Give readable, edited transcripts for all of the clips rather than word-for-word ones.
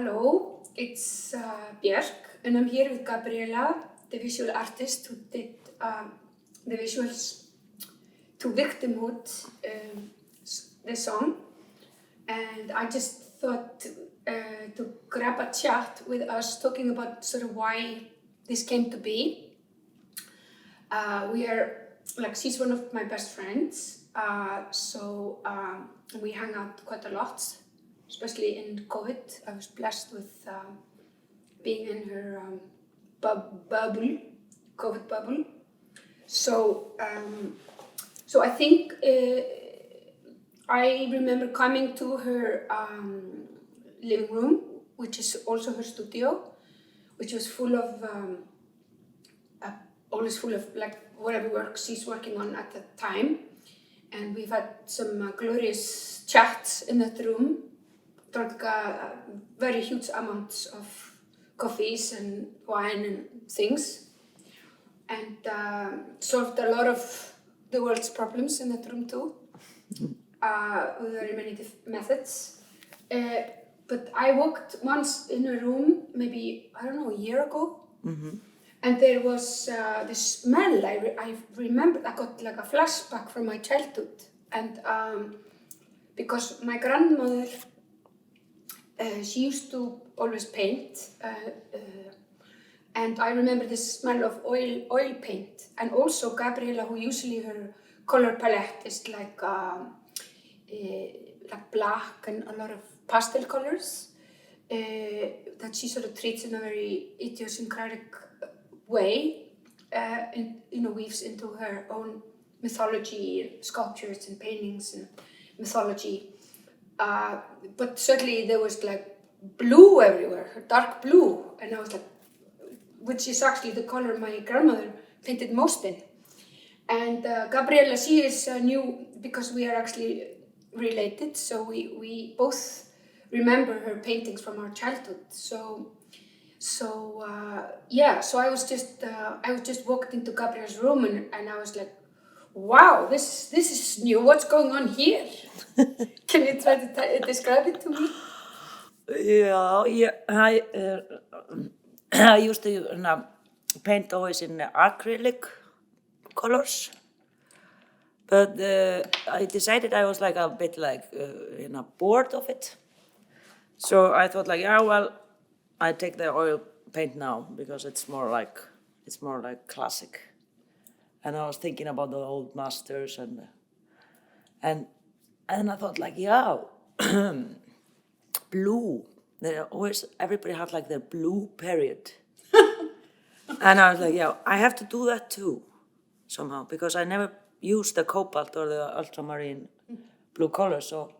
Hello, it's Björk, and I'm here with Gabríela, the visual artist who did the visuals to Victimhood, the song. And I just thought to grab a chat with us, talking about sort of why this came to be. She's one of my best friends, so we hang out quite a lot. Especially in COVID, I was blessed with being in her COVID bubble. So I think I remember coming to her living room, which is also her studio, which was full of, always full of like whatever work she's working on at the time. And we've had some glorious chats in that room. Drank very huge amounts of coffees and wine and things, and solved a lot of the world's problems in that room too, with very many methods. But I walked once in a room, maybe, I don't know, a year ago, and there was this smell. I remembered, I got like a flashback from my childhood, and because my grandmother, she used to always paint, and I remember the smell of oil paint. And also Gabríela, who usually her color palette is like black and a lot of pastel colors, that she sort of treats in a very idiosyncratic way, and weaves into her own mythology, and sculptures and paintings and mythology. But certainly there was like blue everywhere, dark blue, and I was like, which is actually the color my grandmother painted most in. And Gabríela, she is new because we are actually related, so we both remember her paintings from our childhood. So I was just walked into Gabríela's room and I was like, wow, this is new. What's going on here? Can you try to describe it to me? Yeah. I used to paint always in acrylic colors, but I decided I was like a bit like bored of it. So I thought like, I take the oil paint now because it's more like classic. And I was thinking about the old masters and I thought like, blue. Everybody had like their blue period. And I was like, I have to do that too, somehow, because I never used the cobalt or the ultramarine blue color. So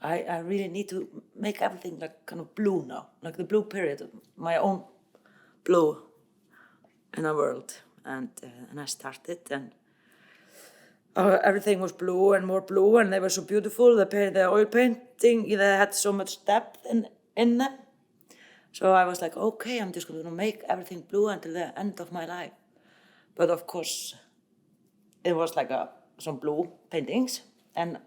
I really need to make everything like kind of blue now, like the blue period, my own blue in the world. And I started, and everything was blue and more blue, and they were so beautiful. The oil painting, they had so much depth in them. So I was like, okay, I'm just going to make everything blue until the end of my life. But of course, it was like some blue paintings, and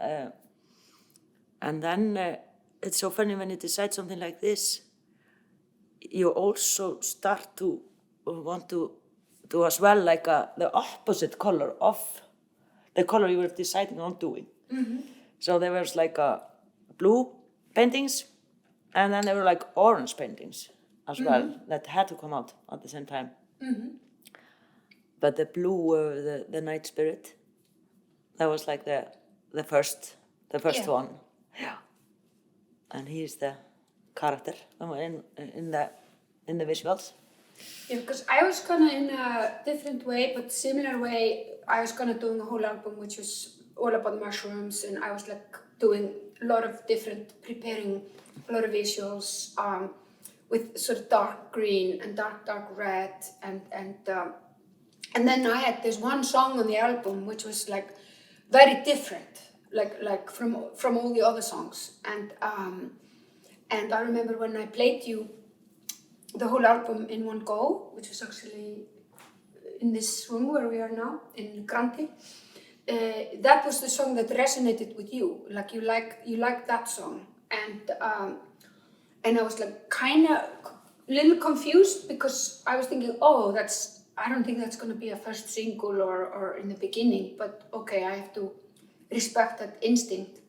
then it's so funny when you decide something like this, you also start to want to do as well like the opposite color of the color you were deciding on doing. So there was like blue paintings, and then there were like orange paintings as well that had to come out at the same time. But the blue, the night spirit, that was like the first one. Yeah. And he's the character in the visuals. Yeah, because I was kind of in a different way, but similar way. I was kind of doing a whole album which was all about mushrooms, and I was like doing a lot of preparing a lot of visuals with sort of dark green and dark red, and then I had this one song on the album which was like very different, like from all the other songs, and I remember when I played you the whole album in one go, which was actually in this room where we are now, in Grandi. That was the song that resonated with you. Like you liked that song, and And I was like kind of a little confused because I was thinking, oh, I don't think that's going to be a first single or in the beginning, but okay, I have to respect that instinct.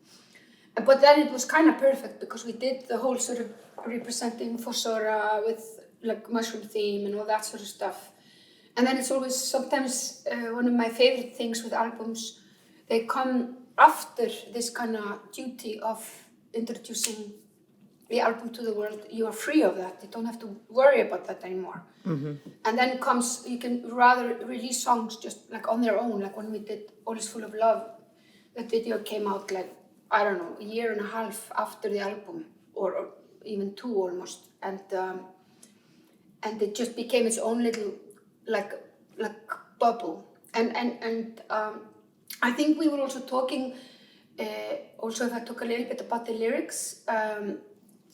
But then it was kind of perfect because we did the whole sort of representing fossora with like mushroom theme and all that sort of stuff. And then it's always sometimes one of my favorite things with albums, they come after this kind of duty of introducing the album to the world. You are free of that. You don't have to worry about that anymore. Mm-hmm. And then comes, you can rather release songs just like on their own, like when we did All Is Full of Love. That video came out like, I don't know, a year and a half after the album, or even 2 almost. And it just became its own little like bubble. And I think we were also talking, also if I talk a little bit about the lyrics,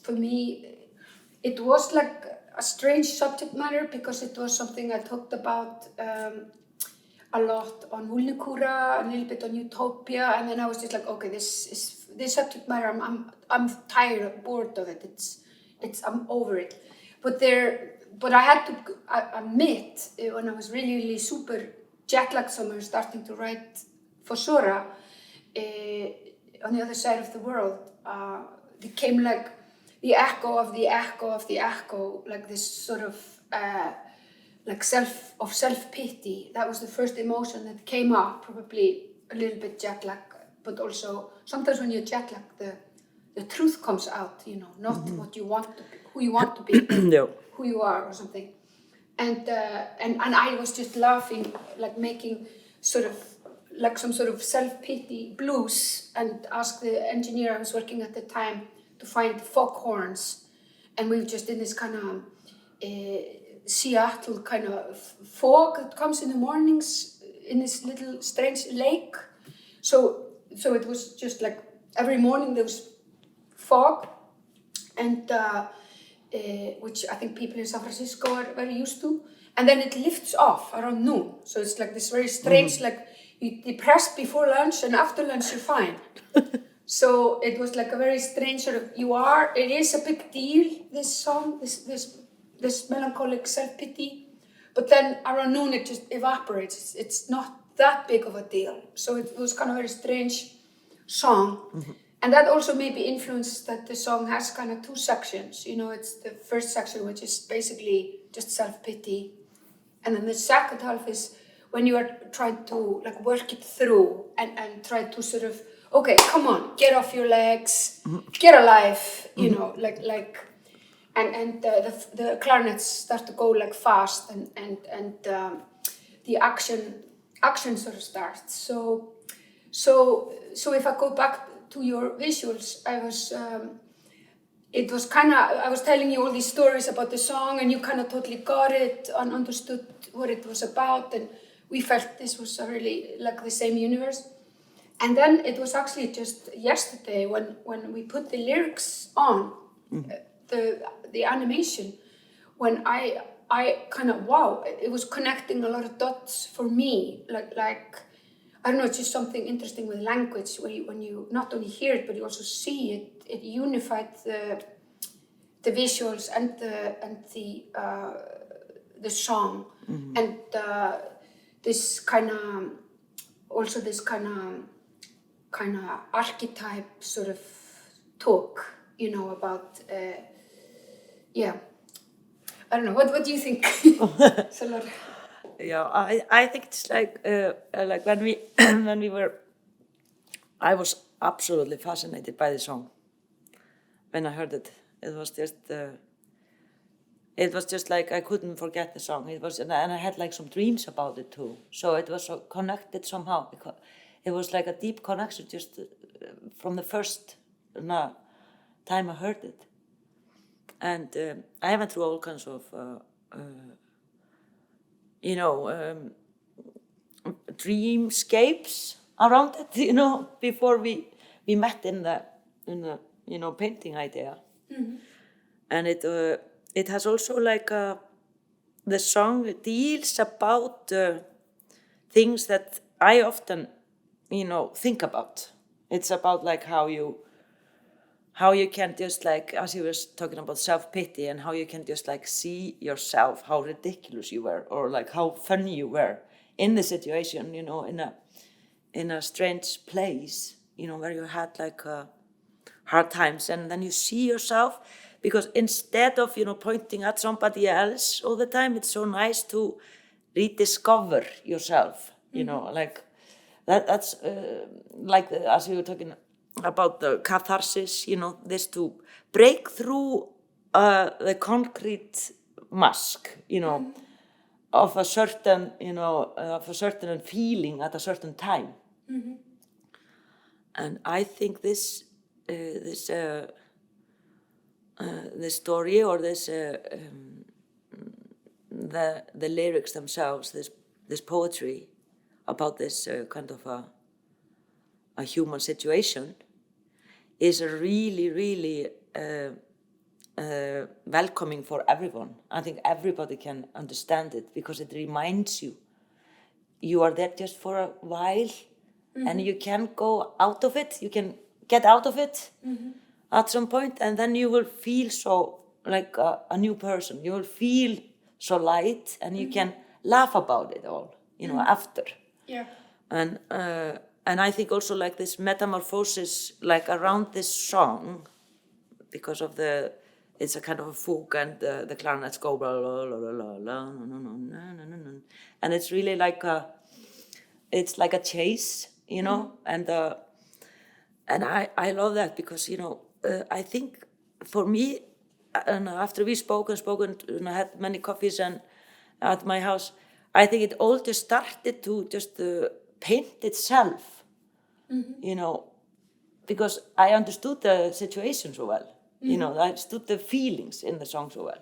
for me, it was like a strange subject matter because it was something I talked about a lot on Vulnikura, a little bit on Utopia, and then I was just like, okay, this subject matter, I'm tired, bored of it. I'm over it. But I had to admit when I was really super jet-lagged summer, starting to write fossora on the other side of the world, it came like the echo of the echo of the echo, like this sort of like self-pity. That was the first emotion that came up, probably a little bit jet lag, but also sometimes when you're jet lag, the truth comes out, not what you want to be, who you want to be, but No. who you are or something. And I was just laughing, like making sort of like some sort of self-pity blues, and asked the engineer I was working at the time to find foghorns, and we were just in this kind of Seattle kind of fog that comes in the mornings in this little strange lake. So it was just like every morning there was fog, and which I think people in San Francisco are very used to, and then it lifts off around noon. So it's like this very strange, like you depressed before lunch and after lunch you're fine. So it was like a very strange sort of, it is a big deal, this song, this melancholic self-pity, but then around noon it just evaporates. It's not that big of a deal. So it was kind of a very strange song. Mm-hmm. And that also maybe influenced that the song has kind of 2 sections. It's the first section, which is basically just self-pity. And then the second half is when you are trying to like work it through and try to sort of, okay, come on, get off your legs, get alive, and the clarinets start to go like fast, and the action sort of starts. So if I go back to your visuals, I was telling you all these stories about the song, and you kind of totally got it and understood what it was about, and we felt this was really like the same universe. And then it was actually just yesterday when we put the lyrics on, the animation, when I kind of, wow, it was connecting a lot of dots for me, like I don't know, it's just something interesting with language, when you not only hear it, but you also see it. It unified the visuals and the song, and this kind of archetype sort of talk, about I don't know. What do you think? It's a lot. Yeah, I think it's like when we were, I was absolutely fascinated by the song. When I heard it, it was just like I couldn't forget the song. It was, and I had like some dreams about it too. So it was so connected somehow, because it was like a deep connection just from the first time I heard it. And I went through all kinds of dreamscapes around it, before we met in the painting idea. Mm-hmm. And it has also like the song deals about things that I often think about. It's about like how how you can just like, as you were talking about self-pity, and how you can just like see yourself, how ridiculous you were, or like how funny you were in the situation, you know, in a strange place, you know, where you had like hard times, and then you see yourself, because instead of, you know, pointing at somebody else all the time, it's so nice to rediscover yourself, you know, like that's like as we were talking about the catharsis, you know, this to break through the concrete mask, you know, of a certain, you know, of a certain feeling at a certain time. And I think this story, or this the lyrics themselves, this poetry about this kind of a human situation, is really, really welcoming for everyone. I think everybody can understand it, because it reminds you are there just for a while, and you can go out of it, you can get out of it at some point, and then you will feel so like a new person. You will feel so light, and you can laugh about it all, you know, after. Yeah. And I think also like this metamorphosis, like around this song, because of it's a kind of a fugue, and the clarinets go blah, blah, blah, blah, blah, blah, and it's really like it's like a chase, you know, and I love that, because, you know, I think for me, and after we spoken, and I had many coffees and at my house, I think it all just started to just paint itself, you know, because I understood the situation so well, you know, I understood the feelings in the song so well.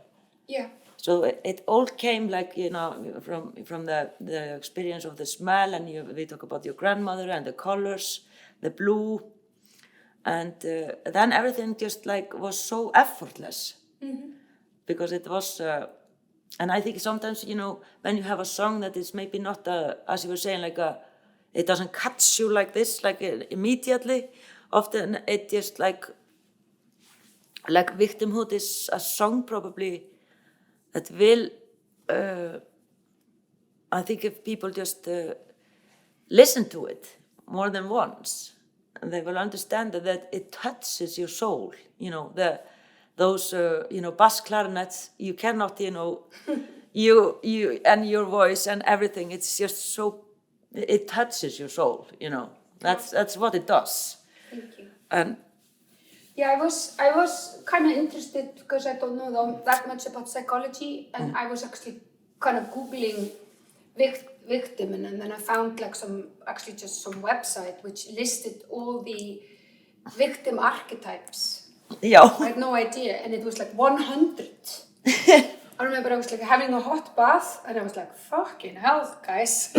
Yeah. So it all came like, you know, from the experience of the smell, and we talk about your grandmother and the colors, the blue, and then everything just like was so effortless, because it was, and I think sometimes, you know, when you have a song that is maybe not, as you were saying, like it doesn't catch you like this, like immediately, often it just like Victimhood is a song probably that will, I think if people just listen to it more than once, and they will understand that it touches your soul, you know, those you know, bass clarinets, you cannot, you know, you and your voice and everything, it's just so, it touches your soul, you know, that's what it does. Thank you. And yeah, I was kind of interested, because I don't know that much about psychology, and I was actually kind of Googling victim, and then I found like some website which listed all the victim archetypes. yeah. I had no idea, and it was like 100. I remember I was like having a hot bath, and I was like, fucking hell, guys.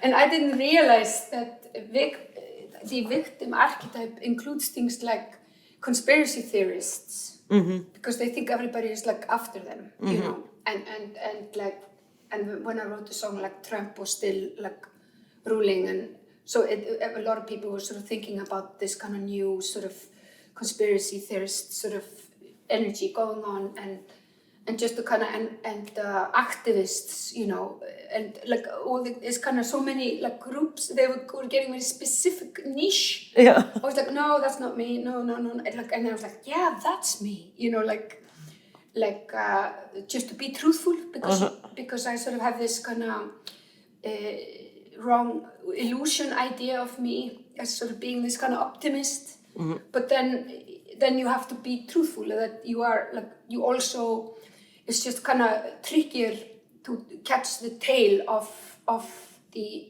And I didn't realize that the victim archetype includes things like conspiracy theorists, because they think everybody is like after them, you know, and when I wrote the song, like Trump was still like ruling, and so a lot of people were sort of thinking about this kind of new sort of conspiracy theorist sort of energy going on, and just the kind of and activists, you know, and like all it's kind of so many like groups, they were getting very specific niche. Yeah. I was like, no, that's not me, no, and I was like, yeah, that's me, you know, like just to be truthful, because I sort of have this kind of wrong illusion idea of me as sort of being this kind of optimist, but then you have to be truthful, that you are like, you also, it's just kind of trickier to catch the tail of the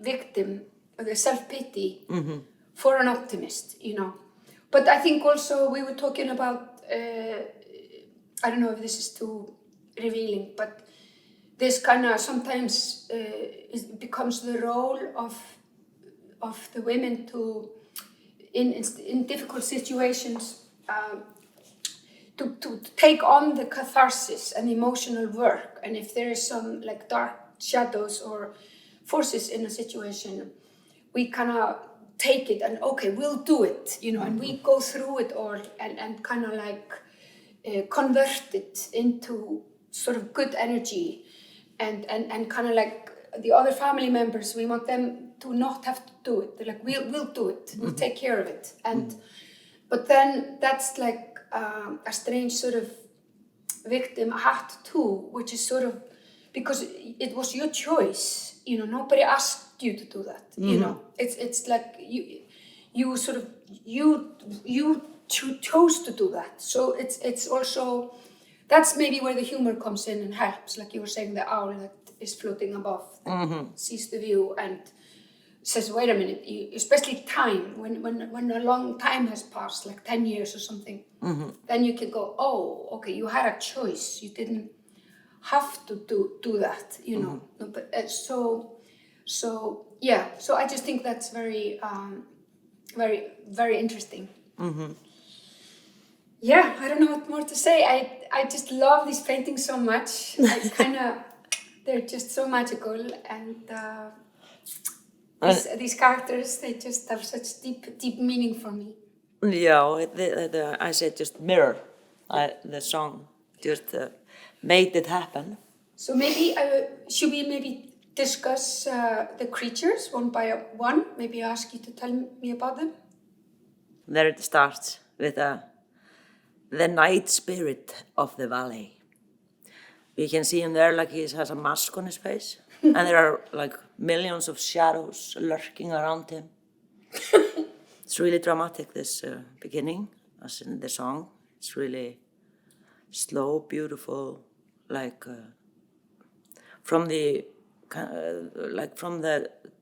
victim, or the self-pity for an optimist, you know. But I think also we were talking about, I don't know if this is too revealing, but this kind of sometimes it becomes the role of the women to, in difficult situations, to take on the catharsis and emotional work. And if there is some like dark shadows or forces in a situation, we kind of take it and okay, we'll do it, and we go through it all and kind of like convert it into sort of good energy and kind of like the other family members, we want them to not have to do it. They're like, we'll do it, we'll take care of it. And but then that's like a strange sort of victim hat too, which is sort of, because it was your choice, nobody asked you to do that, it's like you sort of, you chose to do that. So it's also, that's maybe where the humor comes in and helps, like you were saying, the owl that is floating above, that sees the view and says, wait a minute, especially time, when a long time has passed, like 10 years or something, then you can go, oh, okay, you had a choice, you didn't have to do that, No, but so yeah, so I just think that's very, very, very interesting. Yeah, I don't know what more to say. I just love these paintings so much. They're just so magical, and these characters, they just have such deep meaning for me. Yeah, I said just mirror. The song just made it happen. So maybe, should we maybe discuss the creatures one by one? Maybe ask you to tell me about them? There it starts with the night spirit of the valley. We can see him there like he has a mask on his face. And there are like millions of shadows lurking around him. It's really dramatic, this beginning, as in the song. It's really slow, beautiful, like from the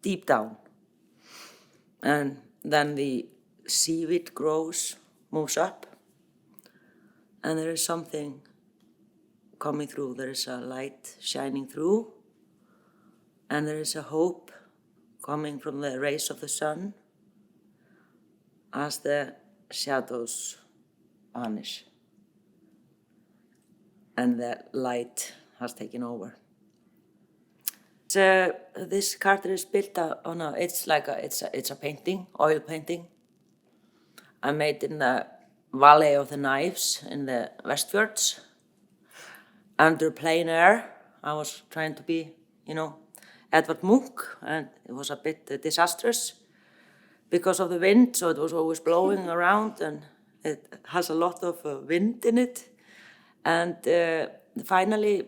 deep down. And then the seaweed grows, moves up, and there is something coming through. There is a light shining through, and there is a hope coming from the rays of the sun as the shadows vanish and the light has taken over. So this character is built on it's a painting, oil painting. I made in the Valley of the Knives in the Westfjords. Under plein air, I was trying to be, Edvard Munch, and it was a bit disastrous because of the wind, so it was always blowing around, and it has a lot of wind in it. And finally,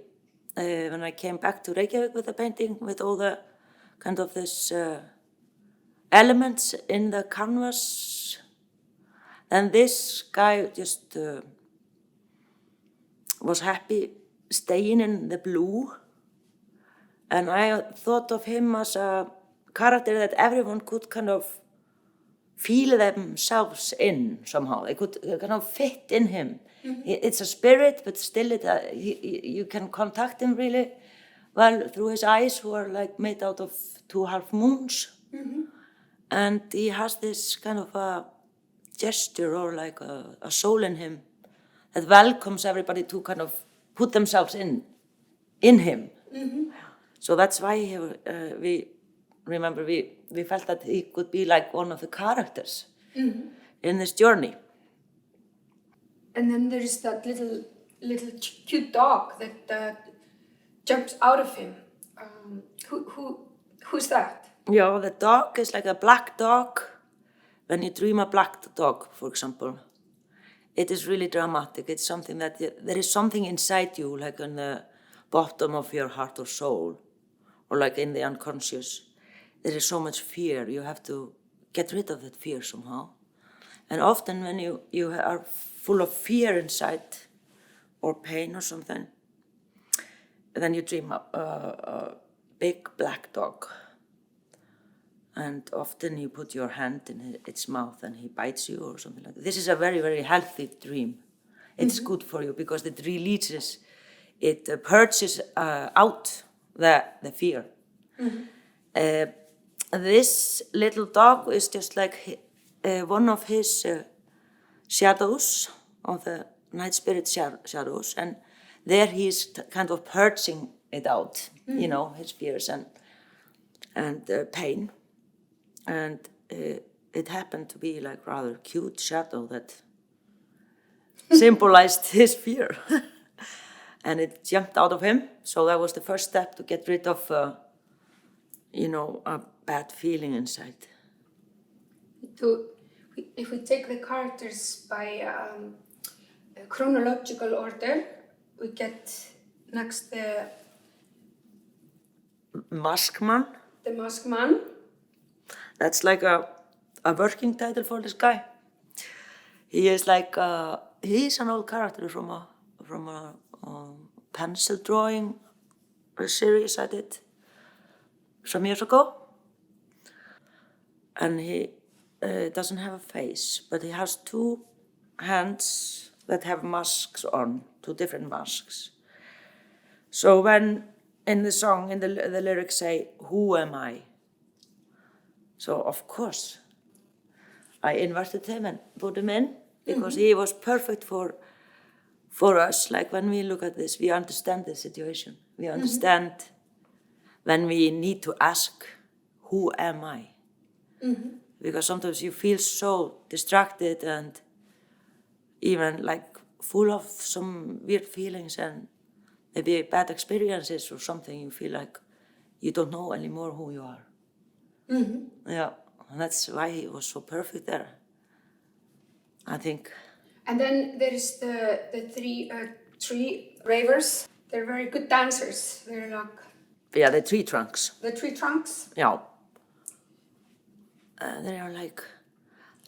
when I came back to Reykjavik with the painting, with all the kind of this elements in the canvas, and this guy just was happy staying in the blue, and I thought of him as a character that everyone could kind of feel themselves in somehow. They could kind of fit in him. It's a spirit, but still you can contact him really well through his eyes, who are like made out of 2 half moons. And he has this kind of a gesture, or like a soul in him that welcomes everybody to kind of put themselves in him. So that's why we felt that he could be like one of the characters in this journey. And then there's that little cute dog that jumps out of him. Who's that? Yeah, the dog is like a black dog. When you dream a black dog, for example, it is really dramatic. It's something that there is something inside you, like in the bottom of your heart or soul, or like in the unconscious. There is so much fear. You have to get rid of that fear somehow. And often when you are full of fear inside, or pain or something, then you dream a big black dog. And often you put your hand in its mouth and he bites you or something like that. This is a very, very healthy dream. It's good for you because it releases, it purges out the fear. This little dog is just like one of his shadows, of the night spirit shadows, and there he is kind of purging it out, his fears and pain. And it happened to be like rather cute shadow that symbolized his fear. And it jumped out of him. So that was the first step to get rid of, a bad feeling inside. If we take the characters by chronological order, we get next the Mask Man. The Mask Man. That's like a working title for this guy. He is like he's an old character from a pencil drawing series I did some years ago, and he doesn't have a face, but he has two hands that have masks on, two different masks. So when in the song, in the lyrics say, "Who am I?" So of course, I inverted him and put him in because he was perfect for us. Like when we look at this, we understand the situation. We understand when we need to ask, "Who am I?" Because sometimes you feel so distracted and even like full of some weird feelings and maybe bad experiences or something. You feel like you don't know anymore who you are. Yeah, and that's why he was so perfect there, I think. And then there is the three ravers. They're very good dancers. They're like... Yeah, the tree trunks. The tree trunks? Yeah. They are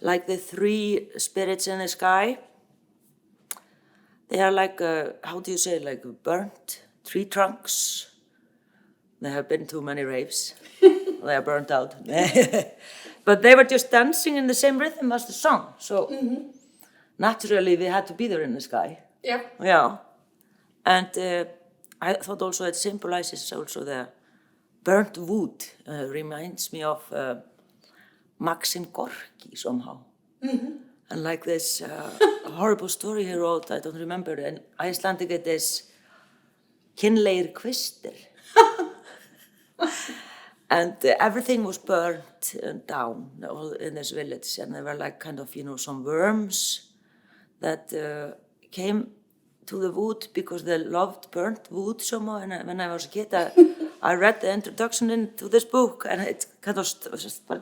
like the three spirits in the sky. They are like, how do you say, like burnt tree trunks. They have been to many raves. They are burnt out. But they were just dancing in the same rhythm as the song. So naturally they had to be there in the sky. Yeah. Yeah. And I thought also it symbolizes also the burnt wood. Reminds me of Maxim Gorky somehow. And like this horrible story he wrote, I don't remember, in Icelandic it is kynlegir kvistir. And everything was burnt down in this village, and there were like kind of, some worms that came to the wood because they loved burnt wood somehow. And when I was a kid, I read the introduction into this book, and it kind of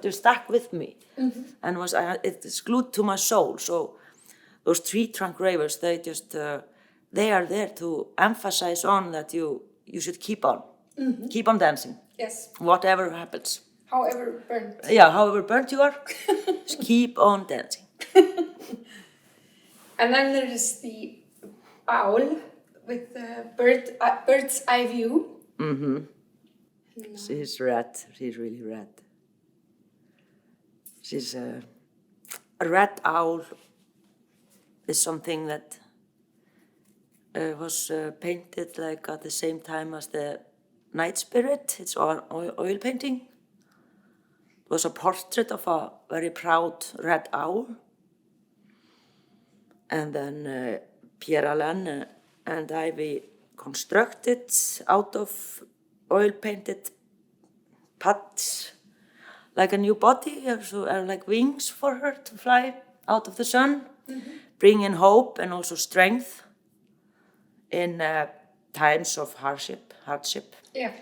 just stuck with me, and it's glued to my soul. So those tree trunk ravers, they just they are there to emphasize on that you should keep on dancing. Yes. Whatever happens. However burnt. Yeah, however burnt you are, just keep on dancing. And then there is the owl with the bird's eye view. She's red. She's really red. She's a red owl is something that was painted like at the same time as the night spirit. It's oil painting. It was a portrait of a very proud red owl. And then Pierre-Alain and I, we constructed out of oil-painted pads like a new body, like wings for her to fly out of the sun, bring in hope and also strength in times of hardship. Yeah.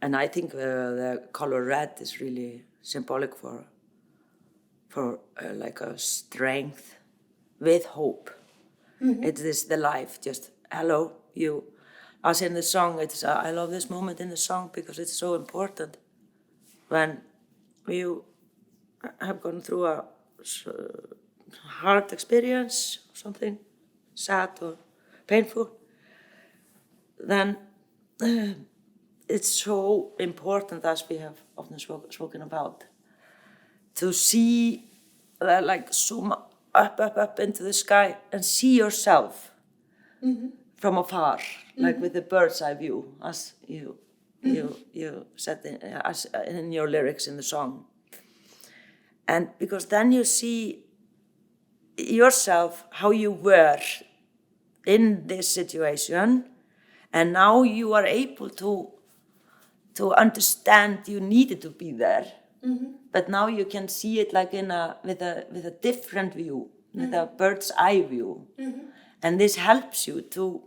And I think the color red is really symbolic for like a strength with hope. It is the life, just hello, you. As in the song, I love this moment in the song because it's so important. When you have gone through a hard experience, something sad or painful, then it's so important, as we have often spoken about, to see, like zoom up into the sky and see yourself from afar, like with the bird's eye view, as you said in your lyrics in the song. And because then you see yourself how you were in this situation, and now you are able to understand you needed to be there but now you can see it like with a different view, with a bird's eye view. And this helps you to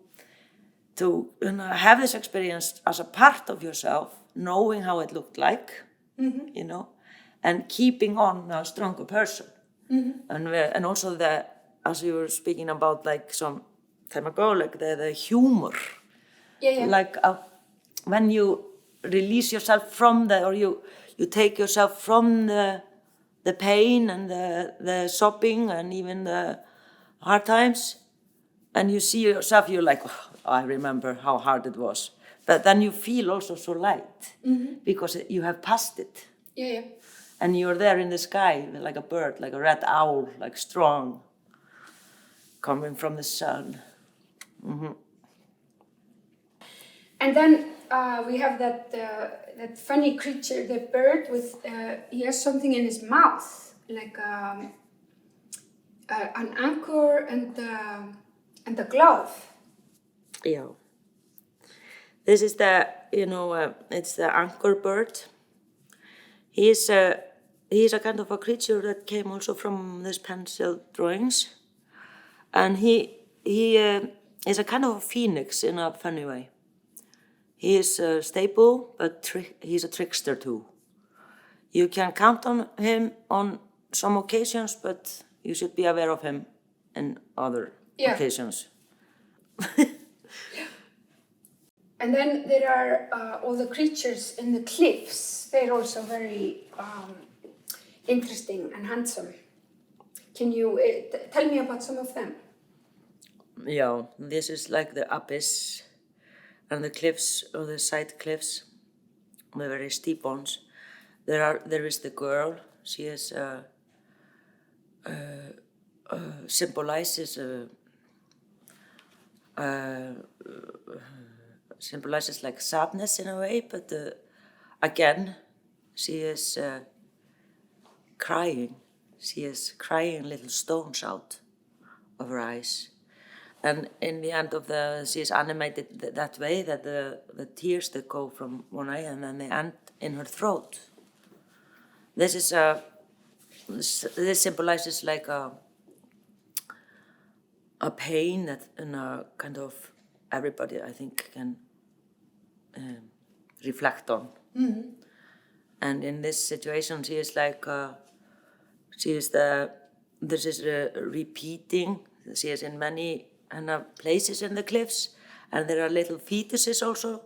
have this experience as a part of yourself, knowing how it looked like, and keeping on a stronger person. And also as you were speaking about like some time ago, like the humor. Like when you release yourself from or you take yourself from the pain and the sobbing and even the hard times, and you see yourself, you're like, oh, I remember how hard it was. But then you feel also so light because you have passed it. And you're there in the sky like a bird, like a red owl, like strong, coming from the sun. And then we have that funny creature, the bird with, he has something in his mouth, like an anchor and a glove. Yeah. This is it's the anchor bird. He's a kind of a creature that came also from these pencil drawings. And he is a kind of a phoenix in a funny way. He is stable, but he's a trickster too. You can count on him on some occasions, but you should be aware of him in other occasions. And then there are all the creatures in the cliffs. They're also very interesting and handsome. Can you tell me about some of them? Yeah, this is like the abyss and the cliffs, or the side cliffs, the very steep ones. There is the girl. She is symbolizes like sadness in a way, but again, she is crying. She is crying little stones out of her eyes. And in the end of she is animated that way, that the tears that go from one eye and then they end in her throat. This symbolizes like a pain that kind of everybody, I think, can reflect on. And in this situation, she is like, this is repeating. She is in many places in the cliffs, and there are little fetuses also.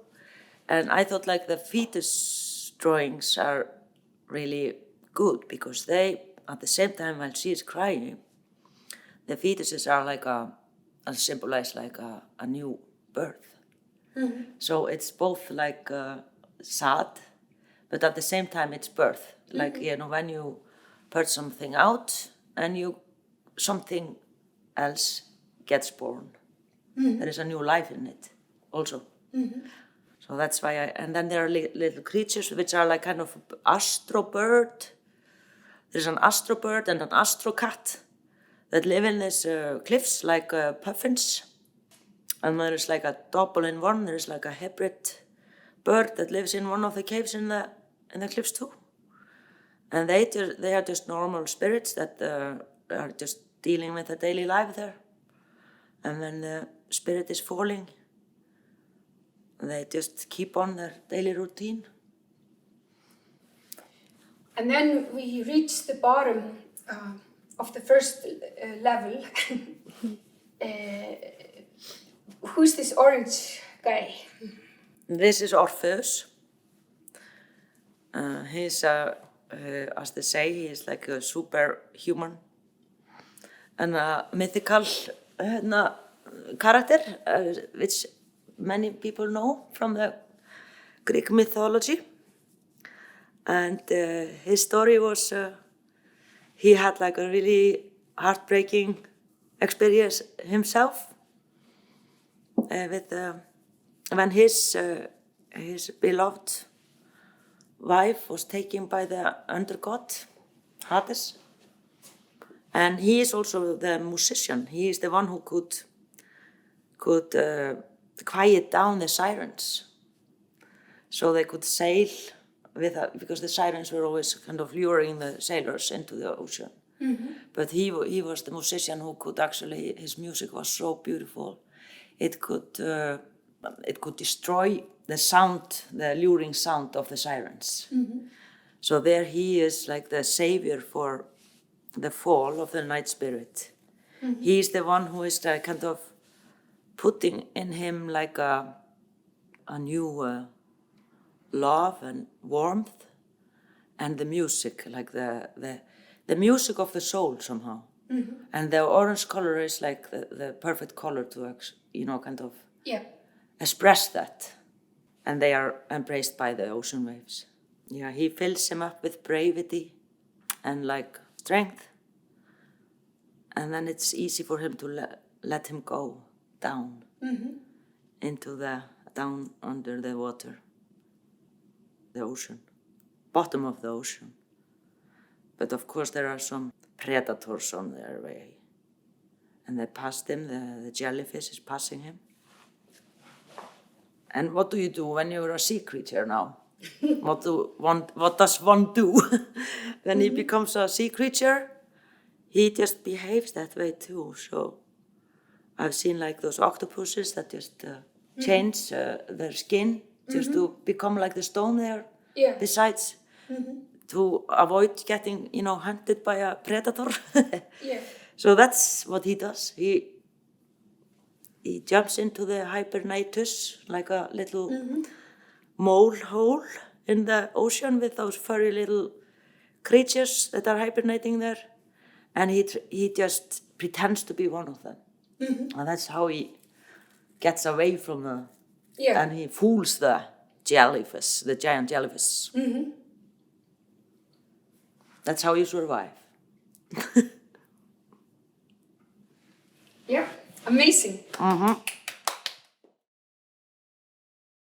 And I thought like the fetus drawings are really good because they, at the same time while she is crying, the fetuses are like symbolize like a new birth. So it's both like sad, but at the same time it's birth. Like, when you put something out and something else gets born. There is a new life in it also. So that's why and then there are little creatures which are like kind of astro bird. There's an astro bird and an astro cat that live in these cliffs like puffins. And there is like a double in one. There is like a hybrid bird that lives in one of the caves in the cliffs too. And they are just normal spirits that are just dealing with the daily life there. And when the spirit is falling, they just keep on their daily routine. And then we reach the bottom of the first level. Who's this orange guy? This is Orpheus. He's, as they say, he is like a superhuman and a mythical character, which many people know from the Greek mythology. And his story was, he had like a really heartbreaking experience himself when his beloved wife was taken by the undergod, Hades. And he is also the musician. He is the one who could quiet down the sirens, so they could sail because the sirens were always kind of luring the sailors into the ocean. But he was the musician who could actually, his music was so beautiful. It could destroy the sound, the luring sound of the sirens. So there he is like the savior for the fall of the night spirit. He is the one who is kind of putting in him like a new love and warmth, and the music, like the music of the soul somehow. And the orange color is like the perfect color to, kind of express that. And they are embraced by the ocean waves. Yeah, he fills him up with bravery and like strength. And then it's easy for him to let him go down down under the water, the ocean, bottom of the ocean. But of course there are some predators on their way. And they passed him, the jellyfish is passing him. And what do you do when you're a sea creature now? What does one do when he becomes a sea creature? He just behaves that way too. So I've seen like those octopuses that just change their skin just to become like the stone there. Besides, to avoid getting, hunted by a predator. So that's what he does. He jumps into the hibernatus like a little mole hole in the ocean with those furry little creatures that are hibernating there. And he just pretends to be one of them. And that's how he gets away from the... And he fools the jellyfish, the giant jellyfish. That's how you survive. Yeah, amazing.